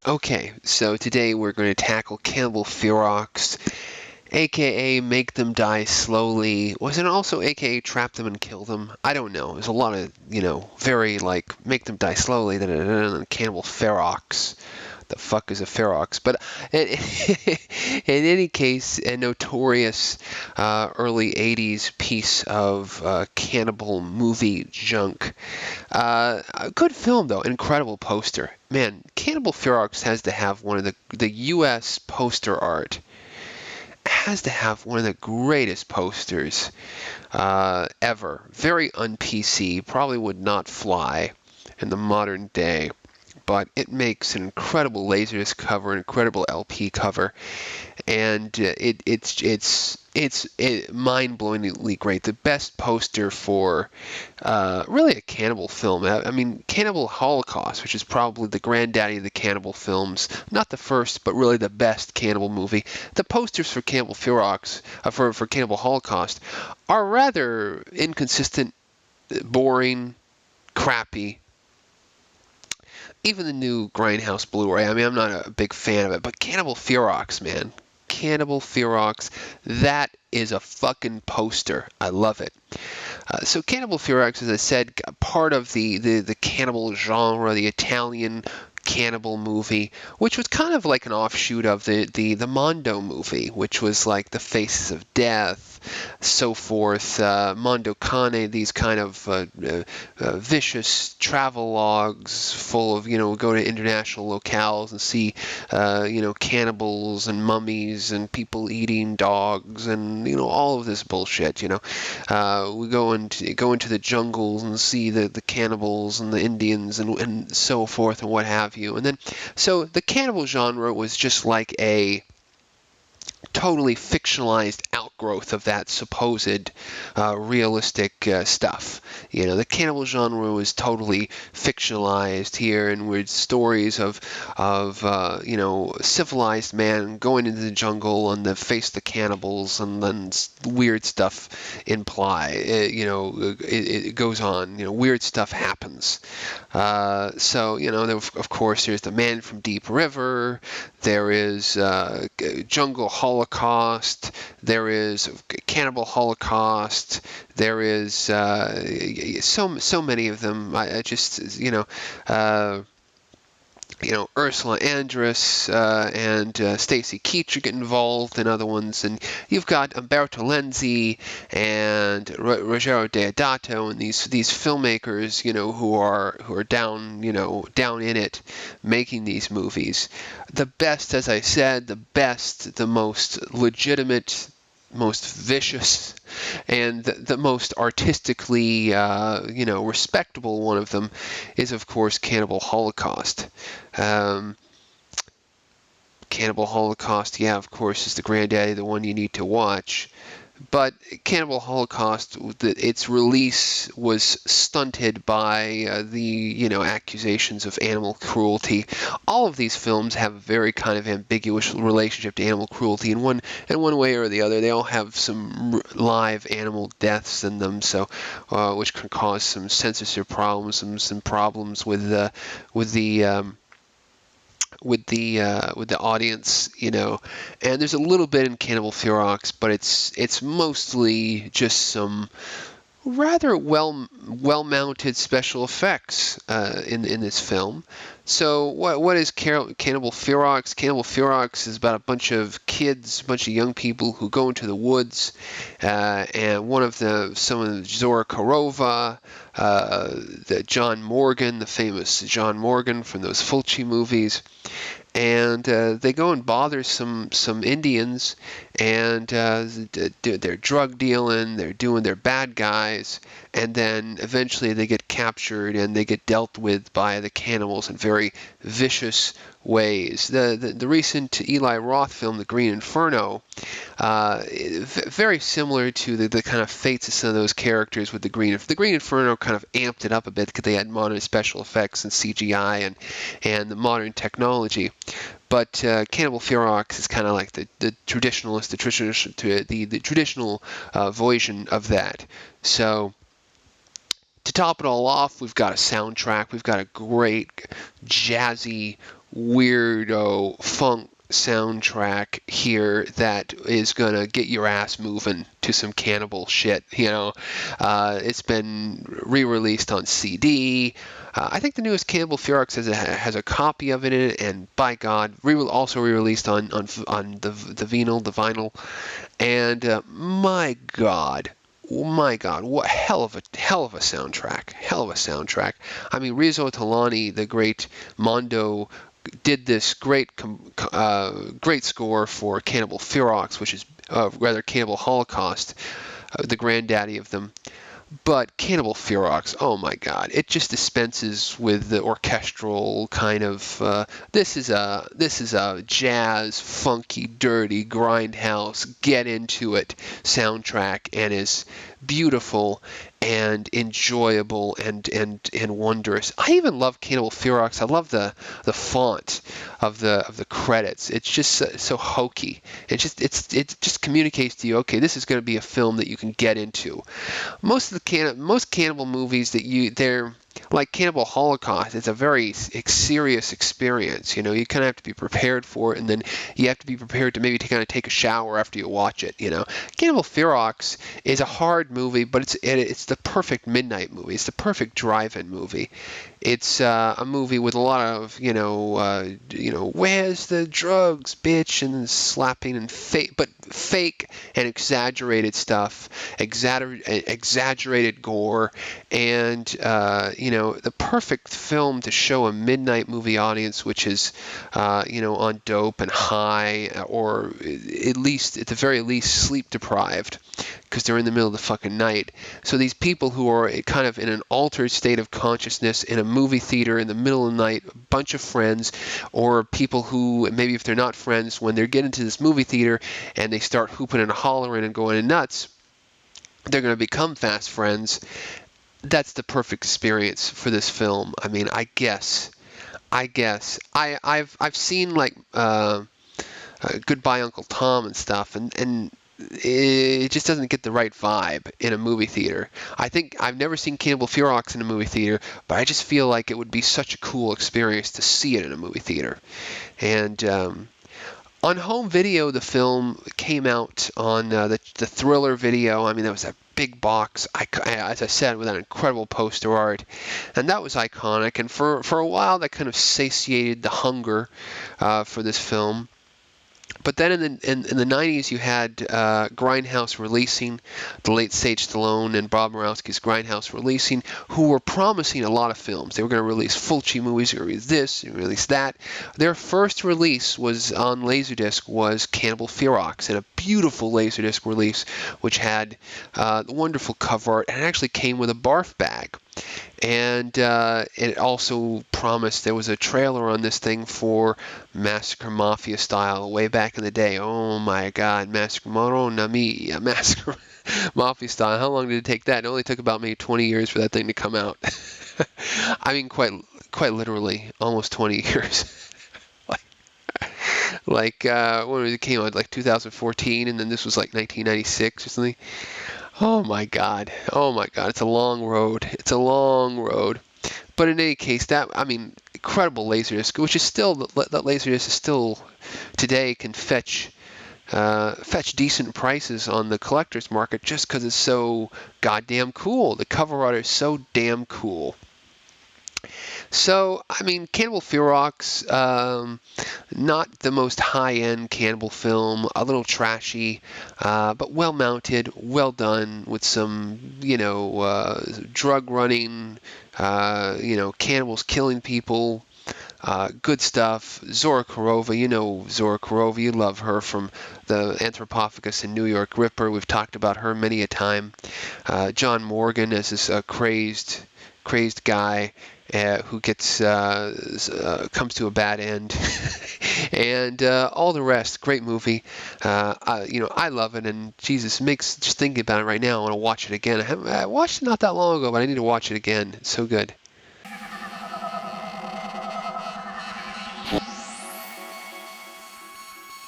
Okay, so today we're going to tackle Cannibal Ferox, aka Make Them Die Slowly. Was it also aka Trap Them and Kill Them? I don't know. There's a lot of, very like Make Them Die Slowly, then Cannibal Ferox. The fuck is a Ferox? But in, in any case, a notorious early 80s piece of cannibal movie junk. A good film, though. Incredible poster. Man, Cannibal Ferox has to have one of the U.S. poster art. Has to have one of the greatest posters ever. Very un-PC. Probably would not fly in the modern day. But it makes an incredible Laserdisc cover, an incredible LP cover, and it's mind-blowingly great. The best poster for really a cannibal film. I mean, Cannibal Holocaust, which is probably the granddaddy of the cannibal films, not the first, but really the best cannibal movie. The posters for Cannibal Ferox, for Cannibal Holocaust, are rather inconsistent, boring, crappy. Even the new Grindhouse Blu-ray, I mean, I'm not a big fan of it, but Cannibal Ferox, man. Cannibal Ferox, that is a fucking poster. I love it. So Cannibal Ferox, as I said, part of the cannibal genre, the Italian cannibal movie, which was kind of like an offshoot of the Mondo movie, which was like The Faces of Death, so forth. Mondo Cane, these kind of vicious travel logs full of, go to international locales and see, cannibals and mummies and people eating dogs and, all of this bullshit, we go into the jungles and see the cannibals and the Indians and so forth and what have you. And then, so the cannibal genre was just like a totally fictionalized outgrowth of that supposed realistic stuff. The cannibal genre was totally fictionalized here, and with stories of civilized man going into the jungle and the face the cannibals, and then weird stuff it goes on. Weird stuff happens. Of course, there's the Man from Deep River. There is Jungle Holocaust. There is Cannibal Holocaust. There is so many of them. I just Ursula Andress and Stacy Keach get involved in other ones, and you've got Umberto Lenzi and Ruggero Deodato and these filmmakers, who are down in it, making these movies. The best, as I said, the most legitimate, most vicious, and the most artistically, respectable one of them is, of course, Cannibal Holocaust. Um, Cannibal Holocaust, yeah, of course, is the granddaddy, the one you need to watch. But Cannibal Holocaust, its release was stunted by the accusations of animal cruelty. All of these films have a very kind of ambiguous relationship to animal cruelty in one way or the other. They all have some live animal deaths in them, so which can cause some censorship problems, some problems with the audience, and there's a little bit in Cannibal Ferox, but it's mostly just some rather well mounted special effects in this film. So what is Cannibal Ferox? Cannibal Ferox is about a bunch of kids, a bunch of young people who go into the woods, and someone Zora Korova, the John Morghen, the famous John Morghen from those Fulci movies. And they go and bother some Indians, and they're drug dealing, they're doing their bad guys, and then eventually they get captured and they get dealt with by the cannibals in very vicious ways. The recent Eli Roth film, The Green Inferno, very similar to the kind of fates of some of those characters with the Green Inferno kind of amped it up a bit because they had modern special effects and CGI and the modern technology. But Cannibal Ferox is kind of like the traditional version of that. So to top it all off, we've got a soundtrack. We've got a great jazzy, weirdo funk soundtrack here that is gonna get your ass moving to some cannibal shit. It's been re-released on CD. I think the newest Cannibal Ferox has a copy of it, and by God, also re-released on the vinyl, and my God, what hell of a soundtrack. I mean, Rizzo Talani, the great Mondo, did this great score for Cannibal Ferox, which is rather Cannibal Holocaust, the granddaddy of them. But Cannibal Ferox, oh my God, it just dispenses with the orchestral kind of. This is a jazz, funky, dirty, grindhouse, get into it soundtrack, and is beautiful and enjoyable and wondrous. I even love Cannibal Ferox. I love the font of the credits. It's just so hokey. It just communicates to you, okay, this is going to be a film that you can get into. Most cannibal movies they're like Cannibal Holocaust. It's a very serious experience. You kind of have to be prepared for it, and then you have to be prepared to maybe kind of take a shower after you watch it. Cannibal Ferox is a hard movie, but it's the perfect midnight movie. It's the perfect drive-in movie. It's a movie with a lot of where's the drugs, bitch, and slapping and fake and exaggerated stuff, exaggerated gore, and the perfect film to show a midnight movie audience, which is on dope and high, or at the very least sleep deprived, because they're in the middle of the fucking night. So these people who are kind of in an altered state of consciousness in a movie theater in the middle of the night, a bunch of friends, or people who maybe if they're not friends, when they get into this movie theater and they start hooping and hollering and going nuts, they're going to become fast friends. That's the perfect experience for this film. I mean, I guess I've seen like Goodbye Uncle Tom and stuff, and it just doesn't get the right vibe in a movie theater. I think I've never seen Cannibal Ferox in a movie theater, but I just feel like it would be such a cool experience to see it in a movie theater. And on home video, the film came out on the Thriller video. I mean, that was a big box, as I said, with that incredible poster art, and that was iconic. And for a while, that kind of satiated the hunger for this film. But then in the 90s, you had Grindhouse releasing, the late Sage Stallone and Bob Murawski's Grindhouse releasing, who were promising a lot of films. They were going to release Fulci movies, they were going to release this, they were going to release that. Their first release was on Laserdisc, was Cannibal Ferox, and a beautiful Laserdisc release, which had the wonderful cover art, and it actually came with a barf bag. And it also promised, there was a trailer on this thing for Massacre Mafia style way back in the day. Oh my God, Massacre Moro Nami, Massacre Mafia style. How long did it take that? It only took about maybe 20 years for that thing to come out. I mean, quite literally, almost 20 years. When it came out, like 2014, and then this was like 1996 or something. Oh my God, it's a long road. But in any case, incredible Laserdisc, which is still, that Laserdisc is still today can fetch decent prices on the collector's market just because it's so goddamn cool. The cover art is so damn cool. So, Cannibal Ferox, not the most high-end cannibal film, a little trashy, but well-mounted, well done, with some, drug running, cannibals killing people, good stuff. Zora Kurova, Zora Kurova, you love her from the Anthropophagus and New York Ripper. We've talked about her many a time. John Morghen as this crazed guy who comes to a bad end, and all the rest. Great movie. I love it, and Jesus, just thinking about it right now, I want to watch it again. I watched it not that long ago, but I need to watch it again. It's so good.